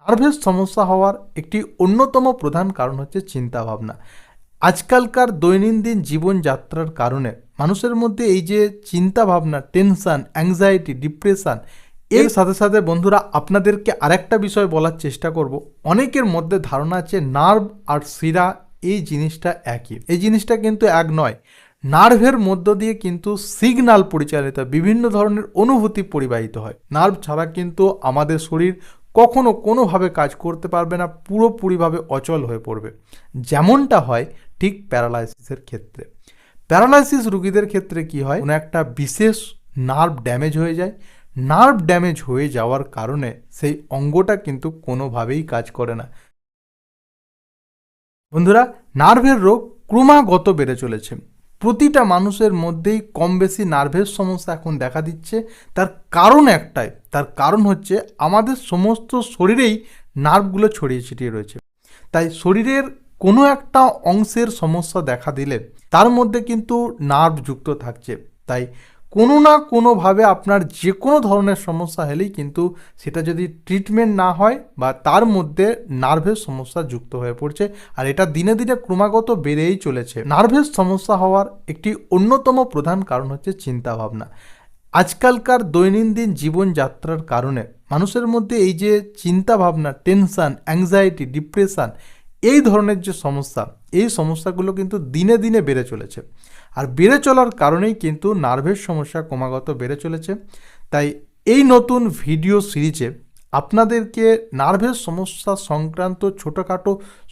নার্ভের সমস্যা হওয়ার একটি অন্যতম প্রধান কারণ হচ্ছে চিন্তাভাবনা। আজকালকার দৈনন্দিন জীবনযাত্রার কারণে মানুষের মধ্যে এই যে চিন্তাভাবনা, টেনশন, অ্যাংজাইটি, ডিপ্রেশন, এর সাথে সাথে বন্ধুরা আপনাদেরকে আরেকটা বিষয় বলার চেষ্টা করব। অনেকের মধ্যে ধারণা আছে নার্ভ আর শিরা এই জিনিসটা একই। এই জিনিসটা কিন্তু এক নয়। নার্ভের মধ্য দিয়ে কিন্তু সিগন্যাল পরিচালিত হয়, বিভিন্ন ধরনের অনুভূতি পরিবাহিত হয়। নার্ভ ছাড়া কিন্তু আমাদের শরীর কখনো কোনোভাবে কাজ করতে পারবে না, পুরোপুরিভাবে অচল হয়ে পড়বে। যেমনটা হয় ঠিক প্যারালাইসিসের ক্ষেত্রে। প্যারালাইসিস রোগীদের ক্ষেত্রে কি হয়, কোনো একটা বিশেষ নার্ভ ড্যামেজ হয়ে যায়। নার্ভ ড্যামেজ হয়ে যাওয়ার কারণে সেই অঙ্গটা কিন্তু কোনোভাবেই কাজ করে না। বন্ধুরা, নার্ভের রোগ ক্রমাগত বেড়ে চলেছে। প্রতিটা মানুষের মধ্যেই কম বেশি নার্ভের সমস্যা এখন দেখা দিচ্ছে। তার কারণ একটাই, তার কারণ হচ্ছে আমাদের সমস্ত শরীরেই নার্ভগুলো ছড়িয়ে ছিটিয়ে রয়েছে। তাই শরীরের কোনো একটা অংশের সমস্যা দেখা দিলে তার মধ্যে কিন্তু নার্ভ যুক্ত থাকছে। তাই কোনো না কোনোভাবে আপনার যে কোনো ধরনের সমস্যা হলেই কিন্তু সেটা যদি ট্রিটমেন্ট না হয় বা তার মধ্যে নার্ভের সমস্যা যুক্ত হয়ে পড়ছে, আর এটা দিনে দিনে ক্রমাগত বেড়েই চলেছে। নার্ভের সমস্যা হওয়ার একটি অন্যতম প্রধান কারণ হচ্ছে চিন্তাভাবনা। আজকালকার দৈনন্দিন জীবনযাত্রার কারণে মানুষের মধ্যে এই যে চিন্তাভাবনা, টেনশন, অ্যাংজাইটি, ডিপ্রেশন, এই ধরনের যে সমস্যা, এই সমস্যাগুলো কিন্তু দিনে দিনে বেড়ে চলেছে। আর বেড়ে চলার কারণেই কিন্তু নার্ভের সমস্যা ক্রমাগত বেড়ে চলেছে। তাই এই নতুন ভিডিও সিরিজে আপনাদেরকে নার্ভের সমস্যা সংক্রান্ত ছোটোখাটো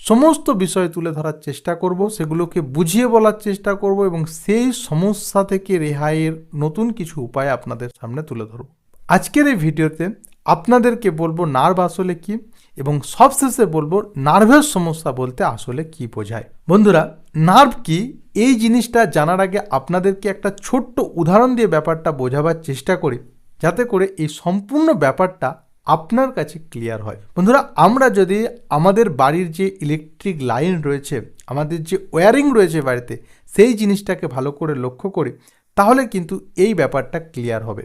সমস্ত বিষয় তুলে ধরার চেষ্টা করব, সেগুলোকে বুঝিয়ে বলার চেষ্টা করব এবং সেই সমস্যা থেকে রেহাইয়ের নতুন কিছু উপায় আপনাদের সামনে তুলে ধরব। আজকের এই ভিডিওতে আপনাদেরকে বলবো নার্ভ আসলে কি, এবং সবশেষে বলবো নার্ভের সমস্যা বলতে আসলে কি বোঝায়। বন্ধুরা, নার্ভ কি এই জিনিসটা জানার আগে আপনাদেরকে একটা ছোট্ট উদাহরণ দিয়ে ব্যাপারটা বোঝাবার চেষ্টা করি, যাতে করে এই সম্পূর্ণ ব্যাপারটা আপনার কাছে ক্লিয়ার হয়। বন্ধুরা, আমরা যদি আমাদের বাড়ির যে ইলেকট্রিক লাইন রয়েছে, আমাদের যে ওয়্যারিং রয়েছে বাড়িতে, সেই জিনিসটাকে ভালো করে লক্ষ্য করি, তাহলে কিন্তু এই ব্যাপারটা ক্লিয়ার হবে।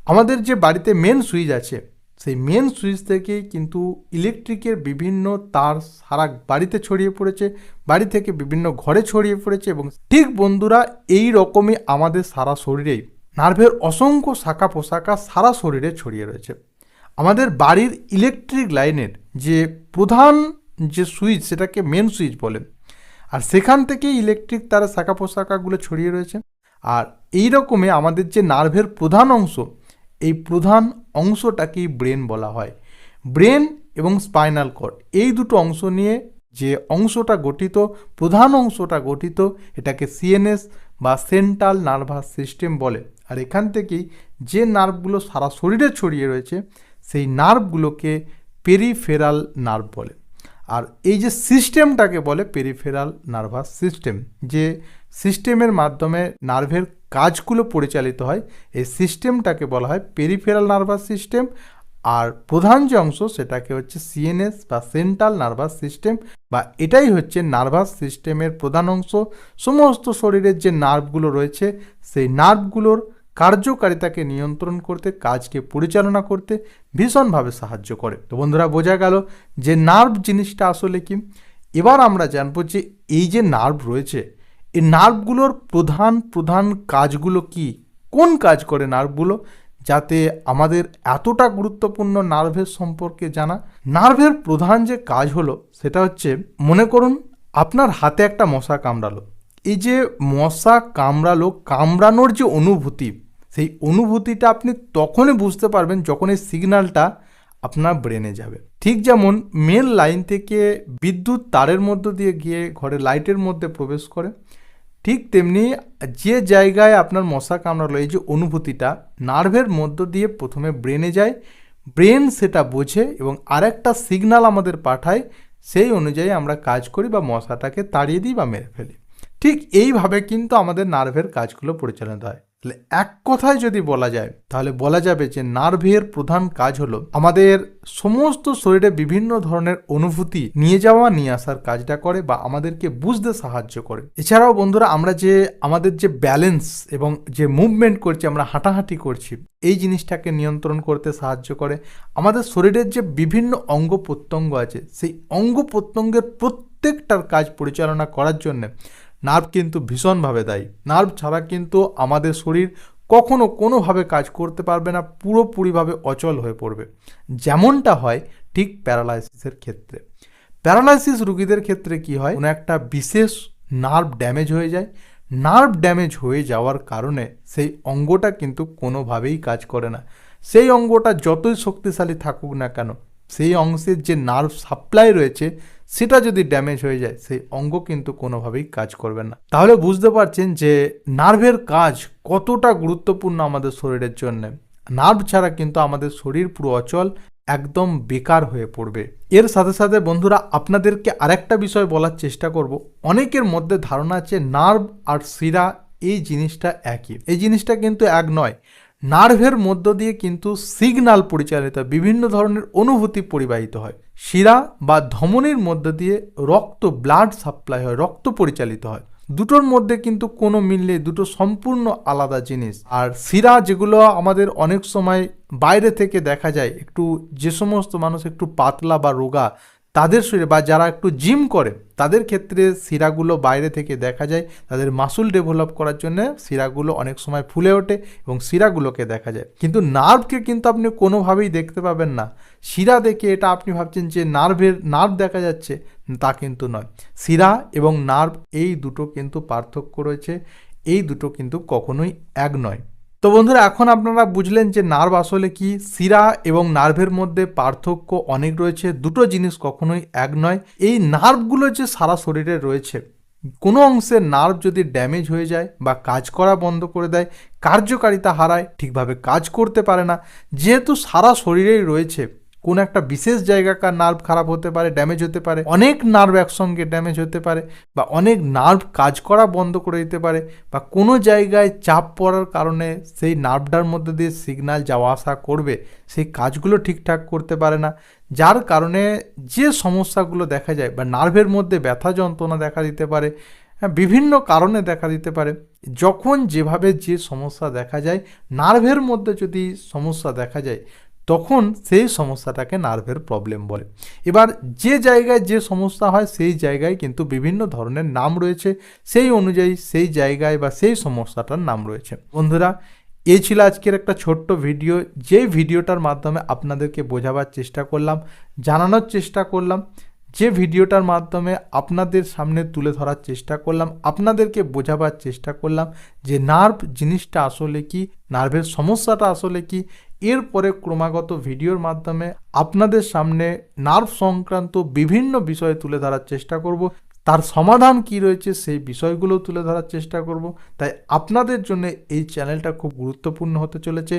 আমাদের যে বাড়িতে মেন সুইচ আছে, সেই মেন সুইচ থেকেই কিন্তু ইলেকট্রিকের বিভিন্ন তার সারা বাড়িতে ছড়িয়ে পড়েছে, বাড়ি থেকে বিভিন্ন ঘরে ছড়িয়ে পড়েছে। এবং ঠিক বন্ধুরা, এই রকমই আমাদের সারা শরীরেই নার্ভের অসংখ্য শাখা পোশাখা সারা শরীরে ছড়িয়ে রয়েছে। আমাদের বাড়ির ইলেকট্রিক লাইনের যে প্রধান যে সুইচ, সেটাকে মেন সুইচ বলে, আর সেখান থেকেই ইলেকট্রিক তার শাখা পোশাখাগুলো ছড়িয়ে রয়েছে। আর এই রকমই আমাদের যে নার্ভের প্রধান অংশ, এই প্রধান অংশটাকেই ব্রেন বলা হয়। ব্রেন এবং স্পাইনাল কর্ড, এই দুটো অংশ নিয়ে যে অংশটা গঠিত, প্রধান অংশটা গঠিত, এটাকে সিএনএস বা সেন্ট্রাল নার্ভাস সিস্টেম বলে। আর এখান থেকেই যে নার্ভগুলো সারা শরীরে ছড়িয়ে রয়েছে, সেই নার্ভগুলোকে পেরিফেরাল নার্ভ বলে। আর এই যে সিস্টেমটাকে বলে পেরিফেরাল নার্ভাস সিস্টেম, যে সিস্টেমের মাধ্যমে নার্ভের কাজগুলো পরিচালিত হয়, এই সিস্টেমটাকে বলা হয় পেরিফেরাল নার্ভাস সিস্টেম। আর প্রধান যে অংশ, সেটাকে হচ্ছে সিএনএস বা সেন্ট্রাল নার্ভাস সিস্টেম, বা এটাই হচ্ছে নার্ভাস সিস্টেমের প্রধান অংশ। সমস্ত শরীরের যে নার্ভগুলো রয়েছে, সেই নার্ভগুলোর কার্যকারিতাকে নিয়ন্ত্রণ করতে, কাজকে পরিচালনা করতে ভীষণভাবে সাহায্য করে। তো বন্ধুরা, বোঝা গেল যে নার্ভ জিনিসটা আসলে কি। এবার আমরা জানবো যে এই যে নার্ভ রয়েছে, এই নার্ভগুলোর প্রধান প্রধান কাজগুলো কি, কোন কাজ করে নার্ভগুলো, যাতে আমাদের এতটা গুরুত্বপূর্ণ নার্ভের সম্পর্কে জানা। নার্ভের প্রধান যে কাজ হলো, সেটা হচ্ছে, মনে করুন আপনার হাতে একটা মশা কামড়ালো। এই যে মশা কামড়ালো, কামড়ানোর যে অনুভূতি, সেই অনুভূতিটা আপনি তখনই বুঝতে পারবেন যখন এই সিগন্যালটা আপনার ব্রেনে যাবে। ঠিক যেমন মেন লাইন থেকে বিদ্যুৎ তারের মধ্য দিয়ে গিয়ে ঘরের লাইটের মধ্যে প্রবেশ করে, ঠিক তেমনি যে জায়গায় আপনার মশা কামড়ালো, এই যে অনুভূতিটা নার্ভের মধ্য দিয়ে প্রথমে ব্রেনে যায়। ব্রেন সেটা বোঝে এবং আরেকটা সিগন্যাল আমাদের পাঠায়, সেই অনুযায়ী আমরা কাজ করি বা মশাটাকে তাড়িয়ে দিই বা মেরে ফেলি। ঠিক এইভাবে কিন্তু আমাদের নার্ভের কাজগুলো পরিচালিত হয়। তাহলে এক কথায় যদি বলা যায় তাহলে বলা যাবে যে নার্ভের প্রধান কাজ হলো আমাদের সমস্ত শরীরে বিভিন্ন ধরনের অনুভূতি নিয়ে যাওয়া নিয়ে আসার কাজটা করে বা আমাদেরকে বুঝতে সাহায্য করে। এছাড়াও বন্ধুরা আমরা যে আমাদের যে ব্যালেন্স এবং যে মুভমেন্ট করছি, আমরা হাঁটাহাঁটি করছি, এই জিনিসটাকে নিয়ন্ত্রণ করতে সাহায্য করে। আমাদের শরীরের যে বিভিন্ন অঙ্গ প্রত্যঙ্গ আছে সেই অঙ্গ প্রত্যঙ্গের প্রত্যেকটার কাজ পরিচালনা করার জন্য নার্ভ কিন্তু ভীষণভাবে দায়ী। নার্ভ ছাড়া কিন্তু আমাদের শরীর কখনো কোনোভাবে কাজ করতে পারবে না, পুরোপুরিভাবে অচল হয়ে পড়বে। যেমনটা হয় ঠিক প্যারালাইসিসের ক্ষেত্রে। প্যারালাইসিস রোগীদের ক্ষেত্রে কি হয়, কোনো একটা বিশেষ নার্ভ ড্যামেজ হয়ে যায়। নার্ভ ড্যামেজ হয়ে যাওয়ার কারণে সেই অঙ্গটা কিন্তু কোনোভাবেই কাজ করে না। সেই অঙ্গটা যতই শক্তিশালী থাকুক না কেন, সেই অংশের যে নার্ভ সাপ্লাই রয়েছে সেটা যদি ড্যামেজ হয়ে যায় সেই অঙ্গ কিন্তু কোনোভাবেই কাজ করবে না। তাহলে বুঝতে পারছেন যে নার্ভের কাজ কতটা গুরুত্বপূর্ণ আমাদের শরীরের জন্য। নার্ভ ছাড়া কিন্তু আমাদের শরীর পুরো অচল, একদম বেকার হয়ে পড়বে। এর সাথে সাথে বন্ধুরা আপনাদেরকে আরেকটা বিষয় বলার চেষ্টা করব। অনেকের মধ্যে ধারণা আছে নার্ভ আর শিরা এই জিনিসটা একই। এই জিনিসটা কিন্তু এক নয়। নার্ভের মধ্য দিয়ে কিন্তু সিগন্যাল পরিচালিত হয়, বিভিন্ন ধরনের অনুভূতি পরিবাহিত হয়। শিরা বা ধমনীর মধ্য দিয়ে রক্ত, ব্লাড সাপ্লাই হয়, রক্ত পরিচালিত হয়। দুটোর মধ্যে কিন্তু কোনো মিল নেই, দুটো সম্পূর্ণ আলাদা জিনিস। আর শিরা যেগুলো আমাদের অনেক সময় বাইরে থেকে দেখা যায়, একটু যে সমস্ত মানুষ একটু পাতলা বা রোগা তাদের শরীরে বা যারা একটু জিম করে তাদের ক্ষেত্রে শিরাগুলো বাইরে থেকে দেখা যায়, তাদের মাসুল ডেভেলপ করার জন্য শিরাগুলো অনেক সময় ফুলে ওঠে এবং শিরাগুলোকে দেখা যায়। কিন্তু নার্ভকে কিন্তু আপনি কোনোভাবেই দেখতে পাবেন না। শিরা দেখে এটা আপনি ভাবছেন যে নার্ভ দেখা যাচ্ছে, তা কিন্তু নয়। শিরা এবং নার্ভ এই দুটো কিন্তু পার্থক্য রয়েছে, এই দুটো কিন্তু কখনোই এক নয়। তো বন্ধুরা এখন আপনারা বুঝলেন যে নার্ভ আসলে কি। শিরা এবং নার্ভের মধ্যে পার্থক্য অনেক রয়েছে, দুটো জিনিস কখনোই এক নয়। এই নার্ভগুলো যে সারা শরীরে রয়েছে, কোনো অংশের নার্ভ যদি ড্যামেজ হয়ে যায় বা কাজ করা বন্ধ করে দেয়, কার্যকারিতা হারায়, ঠিকভাবে কাজ করতে পারে না, যেহেতু সারা শরীরেই রয়েছে, কোনো একটা বিশেষ জায়গাকার নার্ভ খারাপ হতে পারে, ড্যামেজ হতে পারে, অনেক নার্ভ একসঙ্গে ড্যামেজ হতে পারে, বা অনেক নার্ভ কাজ করা বন্ধ করে দিতে পারে, বা কোনো জায়গায় চাপ পড়ার কারণে সেই নার্ভটার মধ্যে দিয়ে সিগন্যাল যাওয়া আসা করবে, সেই কাজগুলো ঠিকঠাক করতে পারে না। যার কারণে যে সমস্যাগুলো দেখা যায়, বা নার্ভের মধ্যে ব্যথা যন্ত্রণা দেখা দিতে পারে, বিভিন্ন কারণে দেখা দিতে পারে। যখন যেভাবে যে সমস্যা দেখা যায়, নার্ভের মধ্যে যদি সমস্যা দেখা যায় তখন সেই সমস্যাটাকে নার্ভের প্রবলেম বলে। এবার যে জায়গায় যে সমস্যা হয় সেই জায়গায় কিন্তু বিভিন্ন ধরনের নাম রয়েছে, সেই অনুযায়ী সেই জায়গায় বা সেই সমস্যাটার নাম রয়েছে। বন্ধুরা এই ছিল আজকের একটা ছোট্ট ভিডিও, যে ভিডিওটার মাধ্যমে আপনাদেরকে বোঝাবার চেষ্টা করলাম, জানানোর চেষ্টা করলাম, যে ভিডিওটার মাধ্যমে আপনাদের সামনে তুলে ধরার চেষ্টা করলাম, আপনাদেরকে বোঝাবার চেষ্টা করলাম যে নার্ভ জিনিসটা আসলে কি, নার্ভের সমস্যাটা আসলে কি। এরপরে ক্রমাগত ভিডিওর মাধ্যমে আপনাদের সামনে নার্ভ সংক্রান্ত বিভিন্ন বিষয় তুলে ধরার চেষ্টা করব, তার সমাধান কি রয়েছে সেই বিষয়গুলো তুলে ধরার চেষ্টা করব। তাই আপনাদের জন্য এই চ্যানেলটা খুব গুরুত্বপূর্ণ হতে চলেছে।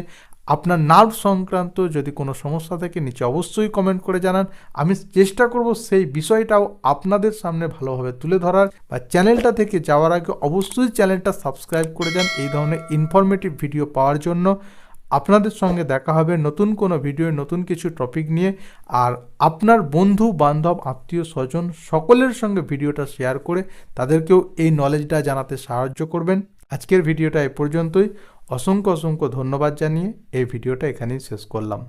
আপনার নার্ভ সংক্রান্ত যদি কোনো সমস্যা থাকে নিচে অবশ্যই কমেন্ট করে জানান, আমি চেষ্টা করব সেই বিষয়টাও আপনাদের সামনে ভালোভাবে তুলে ধরার। বা চ্যানেলটা থেকে যাওয়ার আগে অবশ্যই চ্যানেলটা সাবস্ক্রাইব করে যান এই ধরনের ইনফরমেটিভ ভিডিও পাওয়ার জন্য। আপনাদের সঙ্গে দেখা হবে নতুন কোনো ভিডিও, নতুন কিছু টপিক নিয়ে। আর আপনার বন্ধু বান্ধব আত্মীয় স্বজন সকলের সঙ্গে ভিডিওটা শেয়ার করে তাদেরকেও এই নলেজটা জানাতে সাহায্য করবেন। আজকের ভিডিওটা এ পর্যন্তই। অসংখ্য ধন্যবাদ জানিয়ে এই ভিডিওটা এখানেই শেষ করলাম।